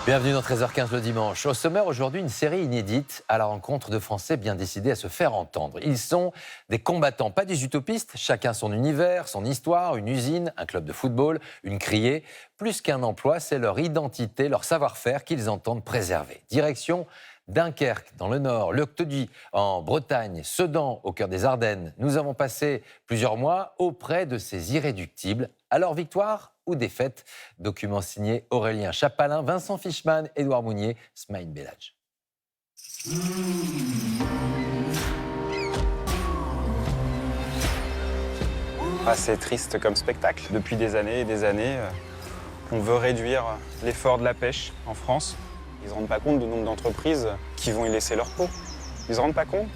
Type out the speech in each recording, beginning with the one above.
Bienvenue dans 13h15 le dimanche. Au sommaire aujourd'hui, une série inédite à la rencontre de Français bien décidés à se faire entendre. Ils sont des combattants, pas des utopistes, chacun son univers, son histoire, une usine, un club de football, une criée. Plus qu'un emploi, c'est leur identité, leur savoir-faire qu'ils entendent préserver. Direction Dunkerque, dans le Nord, Leuctodie, en Bretagne, Sedan, au cœur des Ardennes. Nous avons passé plusieurs mois auprès de ces irréductibles. Alors victoire ou défaite? Document signé Aurélien Chapalin, Vincent Fischmann, Édouard Mounier, Smaïn Belhadj. C'est triste comme spectacle. Depuis des années et des années, on veut réduire l'effort de la pêche en France. Ils ne se rendent pas compte du nombre d'entreprises qui vont y laisser leur peau. Ils ne se rendent pas compte.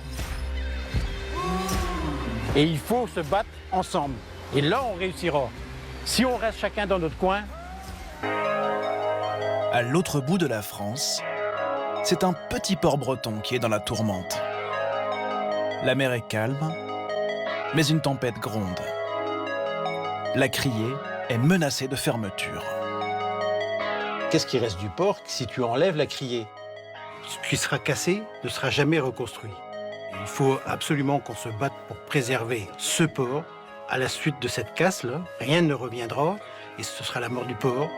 Et il faut se battre ensemble. Et là, on réussira. Si on reste chacun dans notre coin... À l'autre bout de la France, c'est un petit port breton qui est dans la tourmente. La mer est calme, mais une tempête gronde. La criée est menacée de fermeture. Qu'est-ce qui reste du port si tu enlèves la criée? Ce qui sera cassé ne sera jamais reconstruit. Il faut absolument qu'on se batte pour préserver ce port. À la suite de cette casse-là, rien ne reviendra et ce sera la mort du port.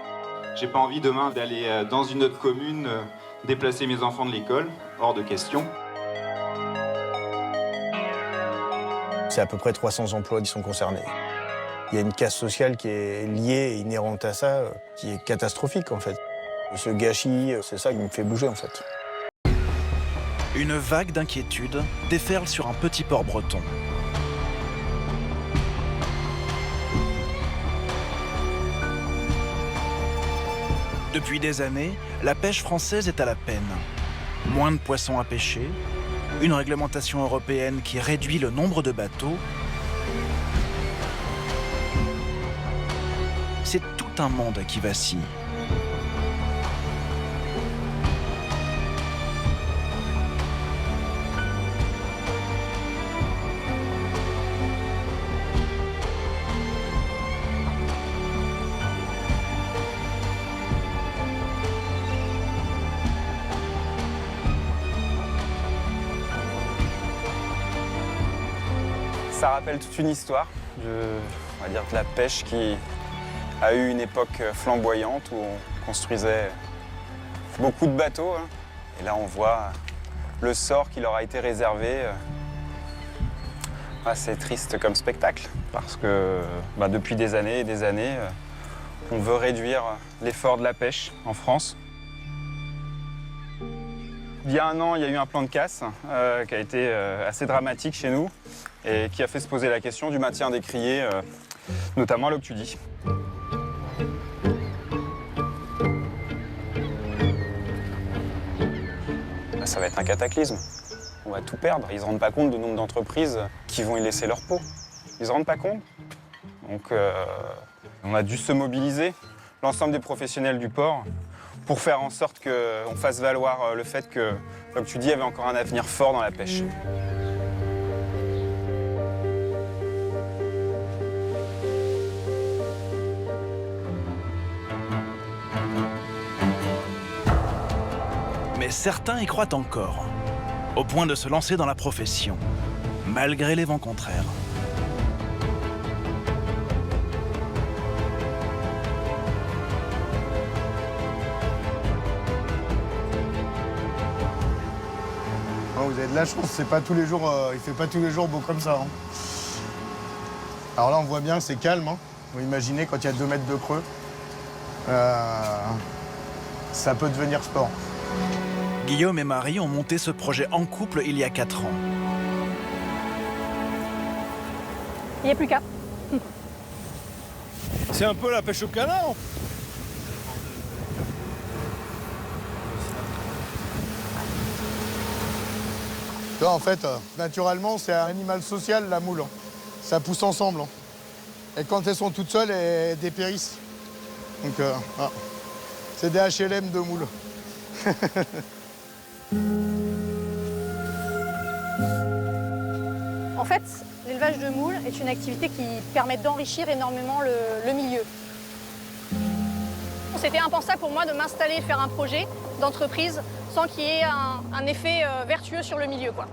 J'ai pas envie demain d'aller dans une autre commune, déplacer mes enfants de l'école, hors de question. C'est à peu près 300 emplois qui sont concernés. Il y a une casse sociale qui est liée et inhérente à ça, qui est catastrophique en fait. Ce gâchis, c'est ça qui me fait bouger en fait. Une vague d'inquiétude déferle sur un petit port breton. Depuis des années, la pêche française est à la peine. Moins de poissons à pêcher, une réglementation européenne qui réduit le nombre de bateaux. C'est tout un monde qui vacille. Ça rappelle toute une histoire on va dire, de la pêche qui a eu une époque flamboyante où on construisait beaucoup de bateaux. Et là, on voit le sort qui leur a été réservé. C'est triste comme spectacle parce que depuis des années et des années, on veut réduire l'effort de la pêche en France. Il y a un an, il y a eu un plan de casse qui a été assez dramatique chez nous et qui a fait se poser la question du maintien des criées, notamment à Leuctudie. Ça va être un cataclysme. On va tout perdre. Ils ne se rendent pas compte du nombre d'entreprises qui vont y laisser leur peau. Ils ne se rendent pas compte. Donc on a dû se mobiliser, l'ensemble des professionnels du port, pour faire en sorte qu'on fasse valoir le fait que Leuctudie avait encore un avenir fort dans la pêche. Mais certains y croient encore, au point de se lancer dans la profession, malgré les vents contraires. Vous avez de la chance, c'est pas tous les jours, il fait pas tous les jours beau comme ça. Alors là, on voit bien que c'est calme. Vous imaginez quand il y a 2 mètres de creux, ça peut devenir sport. Guillaume et Marie ont monté ce projet en couple il y a 4 ans. Il n'y a plus qu'à. C'est un peu la pêche au canard. Tu vois, en fait, naturellement, c'est un animal social, la moule. Ça pousse ensemble. Et quand elles sont toutes seules, elles dépérissent. Donc, voilà. C'est des HLM de moules. En fait, l'élevage de moules est une activité qui permet d'enrichir énormément le milieu. C'était impensable pour moi de m'installer et faire un projet d'entreprise sans qu'il y ait un effet vertueux sur le milieu, quoi.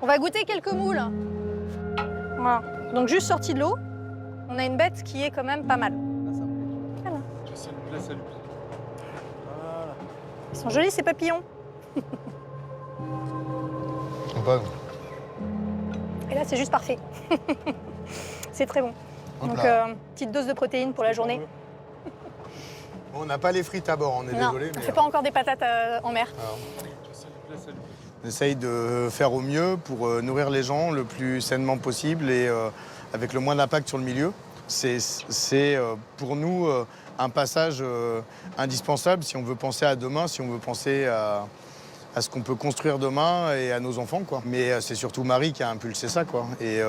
On va goûter quelques moules. Voilà. Donc juste sorti de l'eau, on a une bête qui est quand même pas mal. Voilà. Ils sont jolis ces papillons. Et là c'est juste parfait. C'est très bon. Donc petite dose de protéines pour la journée. On n'a pas les frites à bord, on est Non, désolé. on ne fait pas encore des patates en mer. On essaye de faire au mieux pour nourrir les gens le plus sainement possible et avec le moins d'impact sur le milieu. C'est pour nous un passage indispensable si on veut penser à demain, si on veut penser à ce qu'on peut construire demain et à nos enfants, quoi. Mais c'est surtout Marie qui a impulsé ça, quoi. Et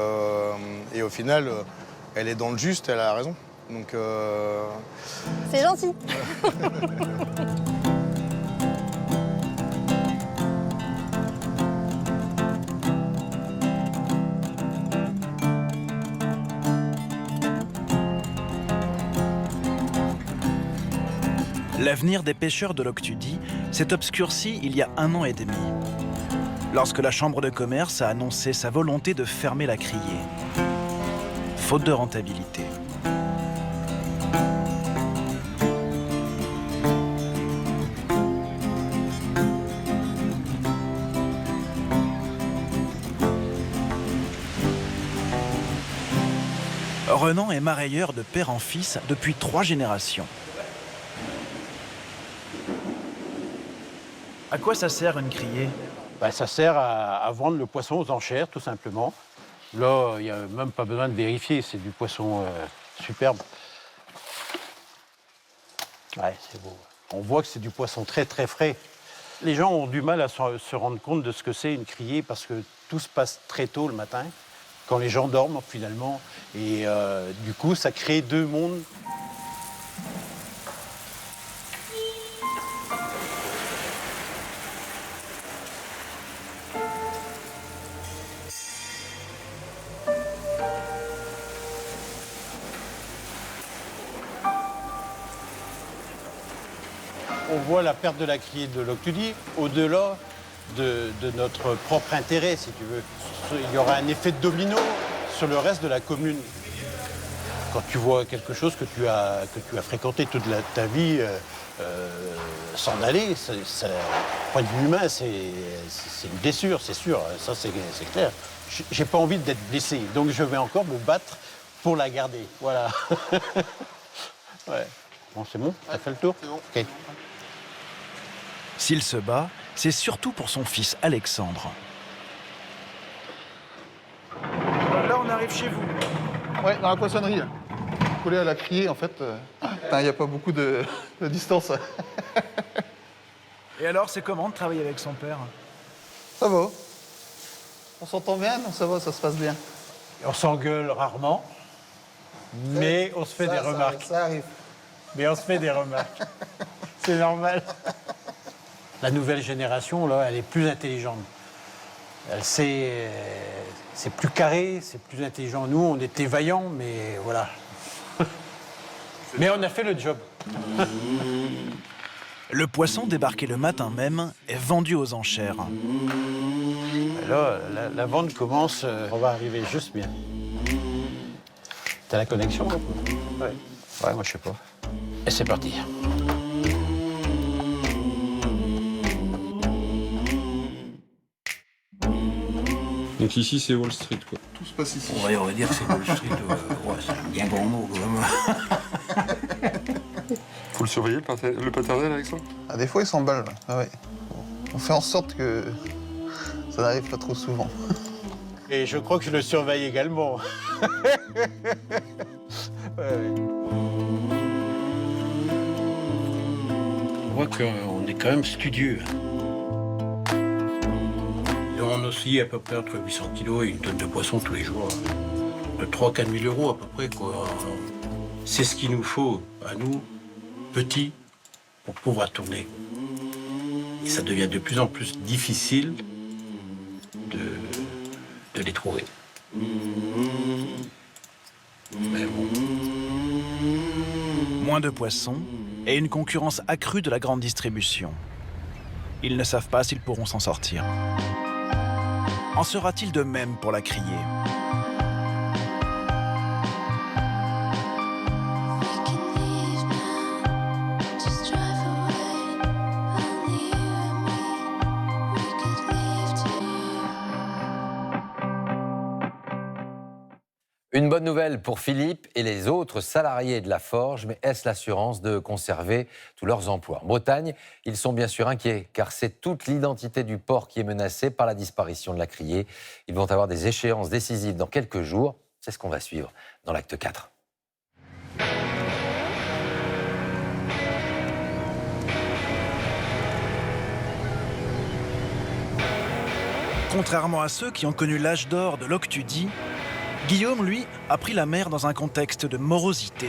au final, elle est dans le juste, elle a raison. Donc, C'est gentil. L'avenir des pêcheurs de l'Octudie s'est obscurci il y a 1 an et demi, lorsque la Chambre de commerce a annoncé sa volonté de fermer la criée, faute de rentabilité. Renan est marailleur de père en fils depuis 3 générations. À quoi ça sert une criée? Ça sert à vendre le poisson aux enchères, tout simplement. Là, il n'y a même pas besoin de vérifier, c'est du poisson superbe. Ouais, c'est beau. On voit que c'est du poisson très très frais. Les gens ont du mal à se rendre compte de ce que c'est une criée parce que tout se passe très tôt le matin, quand les gens dorment finalement. Et du coup, ça crée 2 mondes. On voit la perte de la criée de l'Octudie au-delà de notre propre intérêt, si tu veux. Il y aura un effet de domino sur le reste de la commune. Quand tu vois quelque chose que tu as fréquenté toute ta vie s'en aller, point de vue humain, c'est une blessure, c'est sûr. Ça, c'est clair. J'ai pas envie d'être blessé, donc je vais encore me battre pour la garder. Voilà. Ouais. Bon, c'est bon? T'as fait le tour? C'est bon. Okay. S'il se bat, c'est surtout pour son fils Alexandre. Là, on arrive chez vous. Ouais, dans la poissonnerie. Là. Collé à la criée, en fait. Il n'y a pas beaucoup de distance. Et alors, c'est comment de travailler avec son père? Ça va. On s'entend bien, non? Ça va, ça se passe bien. On s'engueule rarement, mais on se fait des remarques. Ça arrive. Mais on se fait des remarques. C'est normal. La nouvelle génération, là, elle est plus intelligente. C'est plus carré, c'est plus intelligent. Nous, on était vaillants, mais voilà. Mais on a fait le job. Le poisson débarqué le matin même est vendu aux enchères. Là, la vente commence, on va arriver juste bien. T'as la connexion? Ouais. Ouais, moi je sais pas. Et c'est parti. Donc ici, c'est Wall Street, quoi. Tout se passe ici. Ouais, on va dire que c'est Wall Street. Ouais, c'est un bien grand mot, quand même. Faut le surveiller, le paternel, avec ça? Ah, des fois, il s'emballe. Ah, ouais. On fait en sorte que ça n'arrive pas trop souvent. Et je crois que je le surveille également. Ouais. On voit qu'on est quand même studieux. On oscille à peu près entre 800 kilos et 1 tonne de poisson tous les jours. 3 000 à 4 000 euros à peu près, quoi. C'est ce qu'il nous faut, à nous, petits, pour pouvoir tourner. Et ça devient de plus en plus difficile de les trouver. Mais bon. Moins de poissons et une concurrence accrue de la grande distribution. Ils ne savent pas s'ils pourront s'en sortir. En sera-t-il de même pour la criée ? Une bonne nouvelle pour Philippe et les autres salariés de la forge, mais est-ce l'assurance de conserver tous leurs emplois ? En Bretagne, ils sont bien sûr inquiets, car c'est toute l'identité du port qui est menacée par la disparition de la criée. Ils vont avoir des échéances décisives dans quelques jours. C'est ce qu'on va suivre dans l'acte 4. Contrairement à ceux qui ont connu l'âge d'or de l'Octudie, Guillaume, lui, a pris la mer dans un contexte de morosité.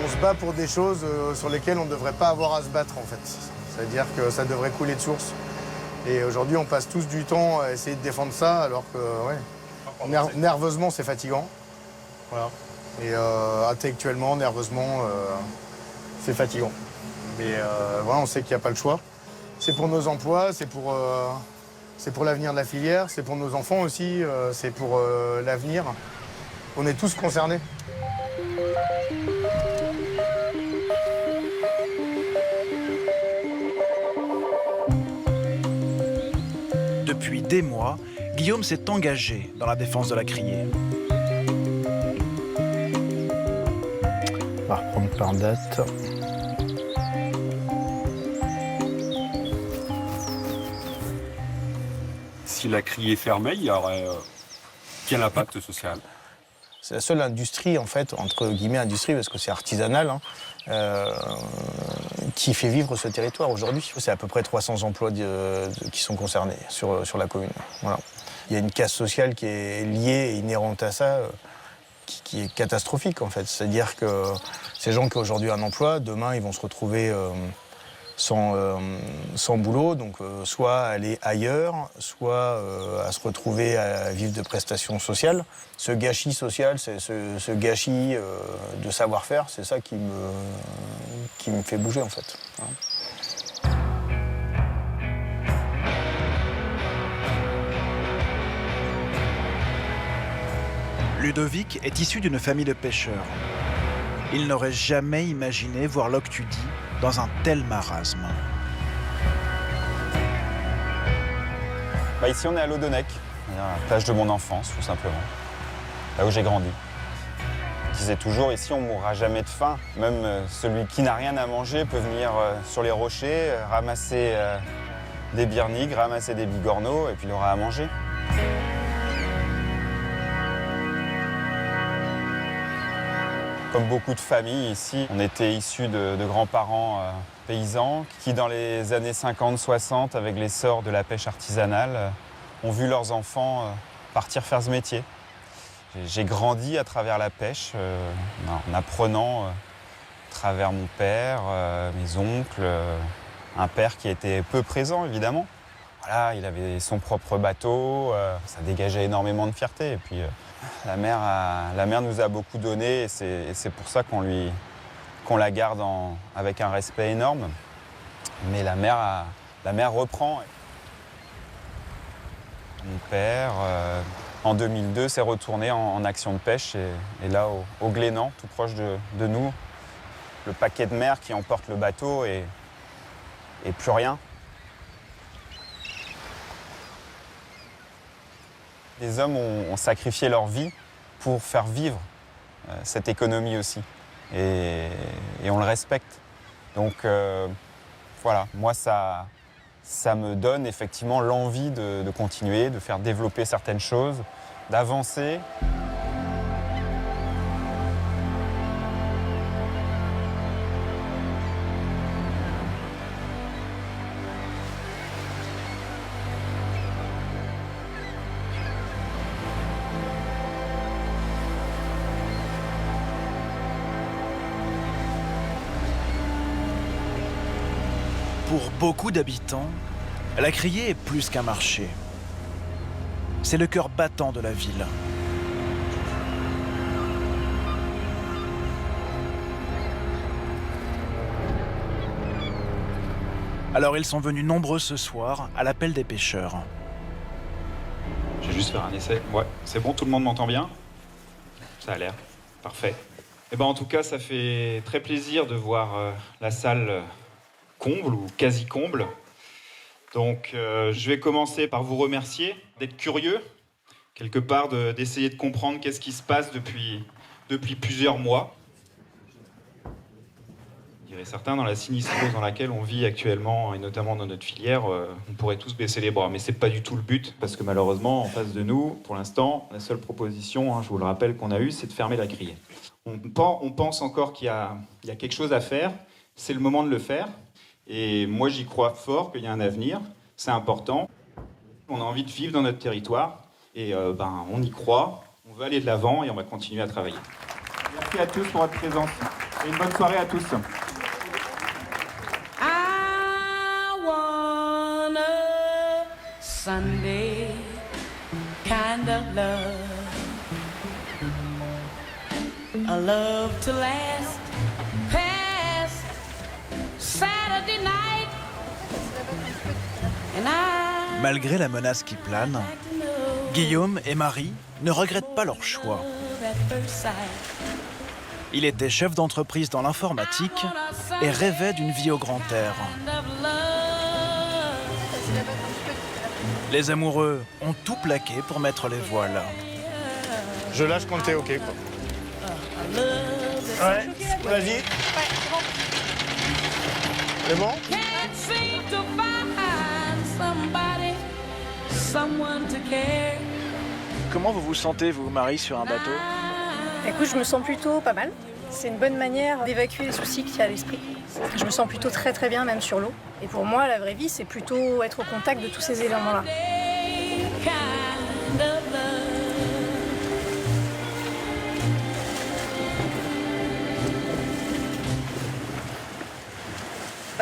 On se bat pour des choses sur lesquelles on ne devrait pas avoir à se battre en fait. C'est-à-dire que ça devrait couler de source. Et aujourd'hui, on passe tous du temps à essayer de défendre ça, alors que nerveusement, c'est fatigant. Voilà. Et intellectuellement, nerveusement, c'est fatigant. Mais voilà, on sait qu'il n'y a pas le choix. C'est pour nos emplois, c'est pour l'avenir de la filière, c'est pour nos enfants aussi, c'est pour l'avenir. On est tous concernés. Depuis des mois, Guillaume s'est engagé dans la défense de la criée. On va reprendre par date. Si la criée fermait, il y aurait quel impact social ? C'est la seule industrie, en fait, entre guillemets industrie, parce que c'est artisanal, qui fait vivre ce territoire aujourd'hui. C'est à peu près 300 emplois qui sont concernés sur la commune. Voilà. Il y a une casse sociale qui est liée et inhérente à ça, qui est catastrophique, en fait. C'est-à-dire que ces gens qui ont aujourd'hui un emploi, demain, ils vont se retrouver sans boulot, donc soit aller ailleurs, soit à se retrouver à vivre de prestations sociales. Ce gâchis social, ce gâchis de savoir-faire, c'est ça qui me fait bouger, en fait. Ludovic est issu d'une famille de pêcheurs. Il n'aurait jamais imaginé voir l'Octudie dans un tel marasme. Ici, on est à l'Odonec, la plage de mon enfance, tout simplement. Là où j'ai grandi. Je disais toujours, ici, on ne mourra jamais de faim. Même celui qui n'a rien à manger peut venir sur les rochers, ramasser des birnigues, ramasser des bigorneaux, et puis il aura à manger. Comme beaucoup de familles ici, on était issus de grands-parents paysans qui, dans les années 50-60, avec l'essor de la pêche artisanale, ont vu leurs enfants partir faire ce métier. J'ai grandi à travers la pêche, en apprenant à travers mon père, mes oncles, un père qui était peu présent, évidemment. Voilà, il avait son propre bateau, ça dégageait énormément de fierté. Et puis, la mer nous a beaucoup donné et c'est pour ça qu'on la garde avec un respect énorme. Mais la mer reprend. Mon père, en 2002, s'est retourné en action de pêche et là, au Glénan, tout proche de nous, le paquet de mer qui emporte le bateau et plus rien. Les hommes ont sacrifié leur vie pour faire vivre cette économie aussi. Et on le respecte. Donc voilà, moi ça me donne effectivement l'envie de continuer, de faire développer certaines choses, d'avancer. Pour beaucoup d'habitants, la Criée est plus qu'un marché. C'est le cœur battant de la ville. Alors ils sont venus nombreux ce soir à l'appel des pêcheurs. Je vais juste faire un essai. Ouais, c'est bon, tout le monde m'entend bien? Ça a l'air. Parfait. Eh ben, en tout cas, ça fait très plaisir de voir la salle comble ou quasi comble. Donc, je vais commencer par vous remercier d'être curieux, quelque part d'essayer de comprendre qu'est-ce qui se passe depuis plusieurs mois. Je dirais certains, dans la sinistrose dans laquelle on vit actuellement, et notamment dans notre filière, on pourrait tous baisser les bras. Mais c'est pas du tout le but, parce que malheureusement, en face de nous, pour l'instant, la seule proposition, je vous le rappelle, qu'on a eue, c'est de fermer la criée. On pense encore qu'il y a quelque chose à faire, c'est le moment de le faire. Et moi, j'y crois fort qu'il y a un avenir, c'est important. On a envie de vivre dans notre territoire, et on y croit, on veut aller de l'avant et on va continuer à travailler. Merci à tous pour votre présence, et une bonne soirée à tous. Sunday kind of love, a love to last past Saturday night, and I Malgré la menace qui plane, Guillaume et Marie ne regrettent pas leur choix. Il était chef d'entreprise dans l'informatique et rêvait d'une vie au grand air. Les amoureux ont tout plaqué pour mettre les voiles. Je lâche quand t'es OK, quoi. Ouais, vas-y. C'est bon? Comment vous vous sentez, vous, Marie, sur un bateau? Écoute, je me sens plutôt pas mal. C'est une bonne manière d'évacuer les soucis qu'il y a à l'esprit. Je me sens plutôt très très bien, même sur l'eau. Et pour moi, la vraie vie, c'est plutôt être au contact de tous ces éléments-là.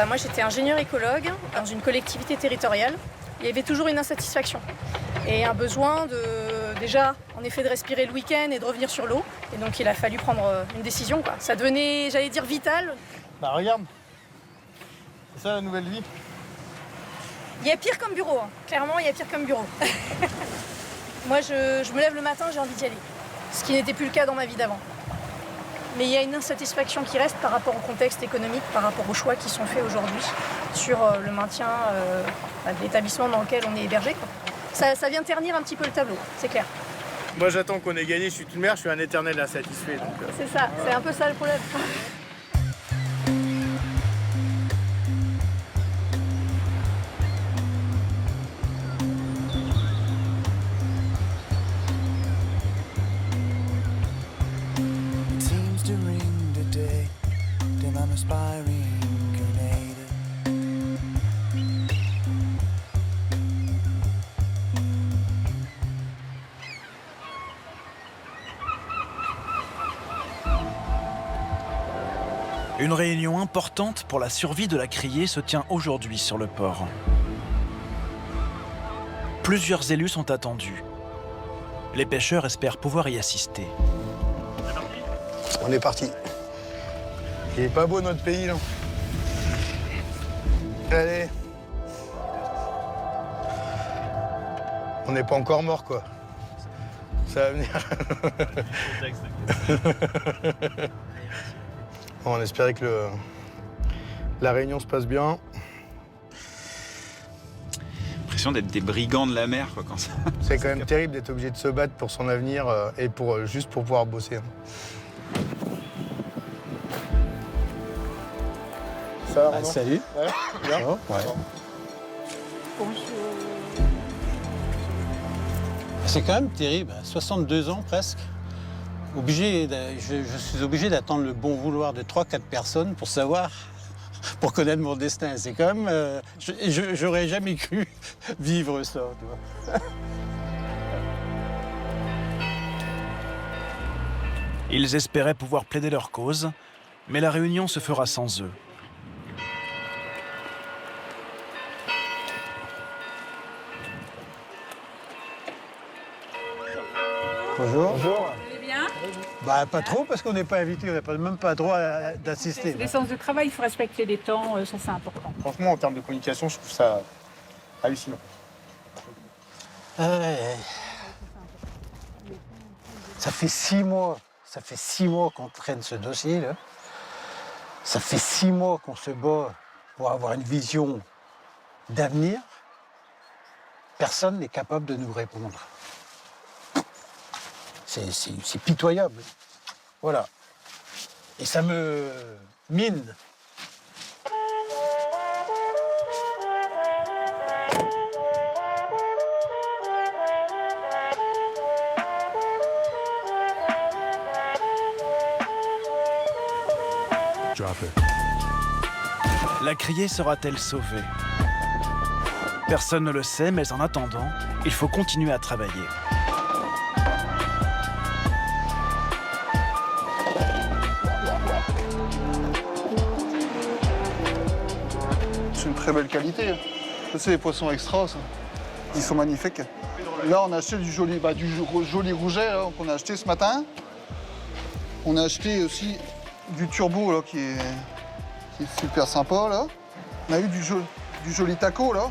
Moi, j'étais ingénieur écologue dans une collectivité territoriale. Il y avait toujours une insatisfaction et un besoin déjà, en effet, de respirer le week-end et de revenir sur l'eau. Et donc, il a fallu prendre une décision, quoi. Ça devenait, j'allais dire, vital. Bah regarde, c'est ça la nouvelle vie. Il y a pire comme bureau, hein. Clairement, il y a pire comme bureau. Moi, je me lève le matin, j'ai envie d'y aller. Ce qui n'était plus le cas dans ma vie d'avant. Mais il y a une insatisfaction qui reste par rapport au contexte économique, par rapport aux choix qui sont faits aujourd'hui sur le maintien de l'établissement dans lequel on est hébergé, quoi. Ça vient ternir un petit peu le tableau, c'est clair. Moi j'attends qu'on ait gagné, je suis toute mère, je suis un éternel insatisfait. C'est ça, c'est un peu ça le problème. Une réunion importante pour la survie de la criée se tient aujourd'hui sur le port. Plusieurs élus sont attendus. Les pêcheurs espèrent pouvoir y assister. On est parti. Il est pas beau notre pays, là. Allez. On n'est pas encore mort, quoi. Ça va venir. On espérait que la réunion se passe bien. L'impression d'être des brigands de la mer, quoi, quand ça. C'est quand même terrible d'être obligé de se battre pour son avenir et juste pour pouvoir bosser. Ça va, salut. Ouais, bien. Oh, ouais. C'est quand même terrible, 62 ans presque. Je suis obligé d'attendre le bon vouloir de 3-4 personnes pour connaître mon destin. C'est quand même... j'aurais jamais cru vivre ça, tu vois. Ils espéraient pouvoir plaider leur cause, mais la réunion se fera sans eux. Bonjour. Bonjour. Vous allez bien? Bah, pas trop, parce qu'on n'est pas invité, on n'a même pas le droit d'assister. L'essence de travail, il faut respecter les temps, ça c'est important. Franchement, en termes de communication, je trouve ça hallucinant. Ça fait 6 mois. Ça fait 6 mois qu'on traîne ce dossier, là. Ça fait 6 mois qu'on se bat pour avoir une vision d'avenir. Personne n'est capable de nous répondre. C'est pitoyable. Voilà. Et ça me mine. La criée sera-t-elle sauvée? Personne ne le sait, mais en attendant, il faut continuer à travailler. C'est une très belle qualité. Ça, c'est des poissons extra, ça. Ils sont magnifiques. Là, on a acheté du joli rouget qu'on a acheté ce matin. On a acheté aussi du turbo là, qui est super sympa. Là. On a eu du joli taco. Là.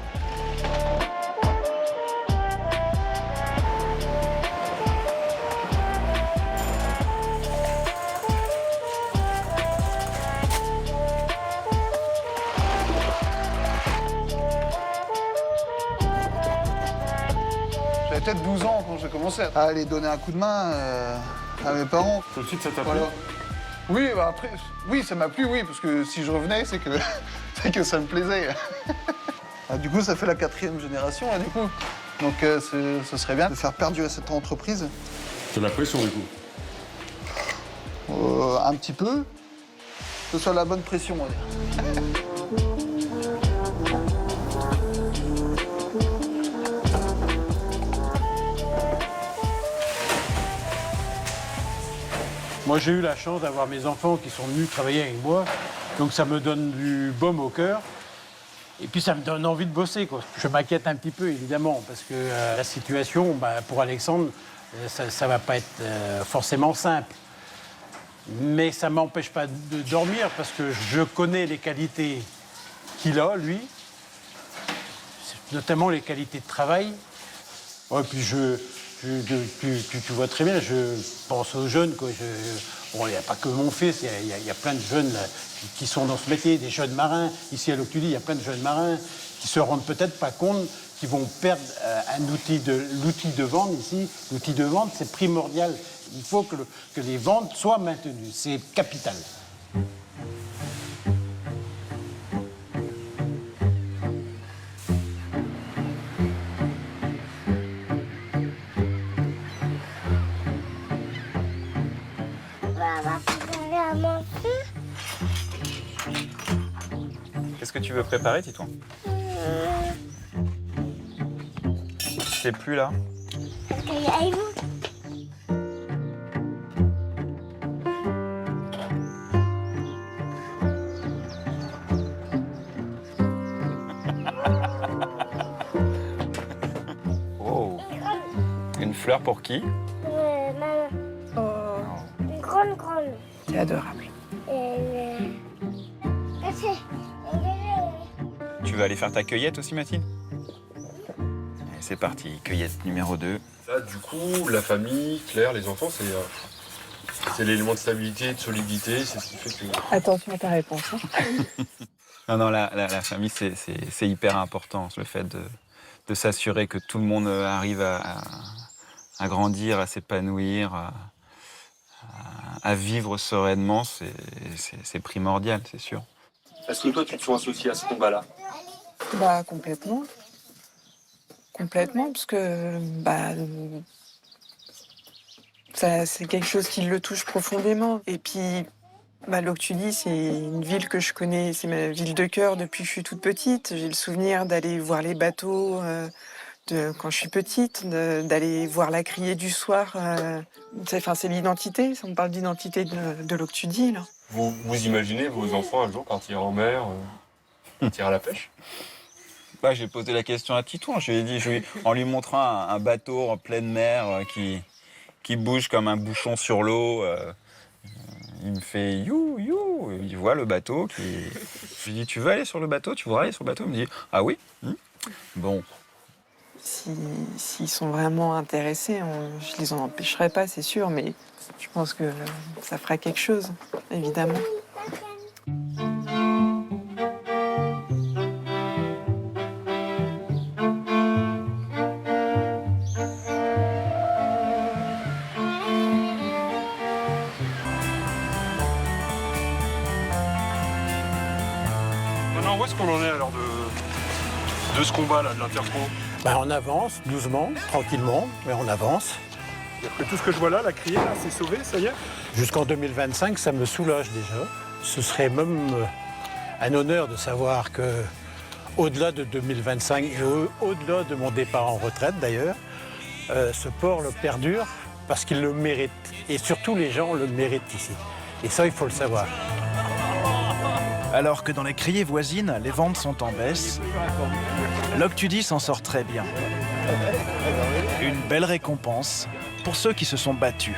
J'avais peut-être 12 ans quand j'ai commencé à aller donner un coup de main à mes parents. Tout de suite, ça t'a plu? Voilà. Oui, bah après, oui, ça m'a plu, oui, parce que si je revenais, c'est que, c'est que ça me plaisait. Ah, du coup, ça fait la 4e génération, là, du coup. Donc, ce serait bien de faire perdurer cette entreprise. C'est la pression, du coup? Un petit peu. Que ce soit la bonne pression, on va dire. Moi, j'ai eu la chance d'avoir mes enfants qui sont venus travailler avec moi, donc ça me donne du baume au cœur. Et puis, ça me donne envie de bosser, quoi. Je m'inquiète un petit peu, évidemment, parce que la situation, pour Alexandre, ça ne va pas être forcément simple. Mais ça ne m'empêche pas de dormir, parce que je connais les qualités qu'il a, lui, notamment les qualités de travail. Ouais, puis tu vois très bien, je pense aux jeunes, quoi. Bon, il n'y a pas que mon fils, il y a plein de jeunes là, qui sont dans ce métier, des jeunes marins. Ici à l'Octudie, il y a plein de jeunes marins qui se rendent peut-être pas compte qu'ils vont perdre l'outil de vente ici. L'outil de vente, c'est primordial. Il faut que les ventes soient maintenues. C'est capital. Qu'est-ce que tu veux préparer, Titouan? C'est plus là. Oh. Une fleur pour qui? Maman. Oh. Une grande. C'est adorable. Tu veux aller faire ta cueillette aussi, Mathilde? Allez, c'est parti, cueillette numéro 2. Là, du coup, la famille, Claire, les enfants, c'est l'élément de stabilité, de solidité, c'est ce qui fait que... Attention à ta réponse. Non, la famille, c'est hyper important, le fait de s'assurer que tout le monde arrive à grandir, à s'épanouir, à vivre sereinement, c'est primordial, c'est sûr. Est-ce que toi, tu te sens associé à ce combat-là? Complètement. Complètement, parce que c'est quelque chose qui le touche profondément. Et puis, l'Octudie, c'est une ville que je connais, c'est ma ville de cœur depuis que je suis toute petite. J'ai le souvenir d'aller voir les bateaux quand je suis petite, d'aller voir la criée du soir. C'est l'identité, on parle d'identité de l'Octudie, là. Vous imaginez vos enfants un jour partir en mer, partir à la pêche? J'ai posé la question à Titouan. Je lui ai dit, en lui montrant un bateau en pleine mer qui qui bouge comme un bouchon sur l'eau. Il me fait you, you. Il voit le bateau. Je lui dis, tu veux aller sur le bateau? Tu voudrais aller sur le bateau? Il me dit, ah oui. Bon. S'ils sont vraiment intéressés, je les en empêcherai pas, c'est sûr, mais je pense que ça fera quelque chose, évidemment. Maintenant, où est-ce qu'on en est alors de ce combat-là, de l'Interpro? On avance doucement, tranquillement, mais on avance. Et tout ce que je vois là, la criée, là, c'est sauvé, ça y est? Jusqu'en 2025, ça me soulage déjà. Ce serait même un honneur de savoir que, au-delà de 2025 et au-delà de mon départ en retraite d'ailleurs, ce port le perdure parce qu'il le mérite. Et surtout, les gens le méritent ici. Et ça, il faut le savoir. Alors que dans les criées voisines, les ventes sont en baisse, l'Octudie s'en sort très bien. Une belle récompense pour ceux qui se sont battus.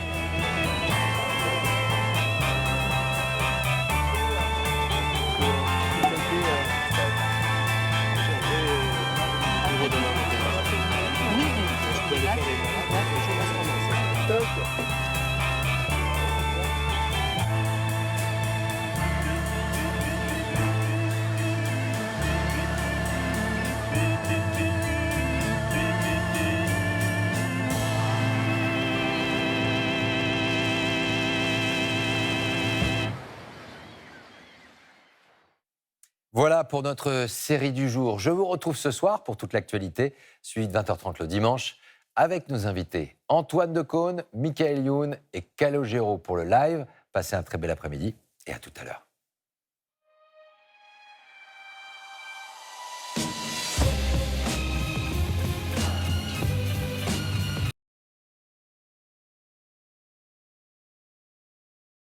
Voilà pour notre série du jour. Je vous retrouve ce soir pour toute l'actualité, suivi de 20h30 le dimanche, avec nos invités Antoine Decaune, Michael Youn et Calogero pour le live. Passez un très bel après-midi et à tout à l'heure.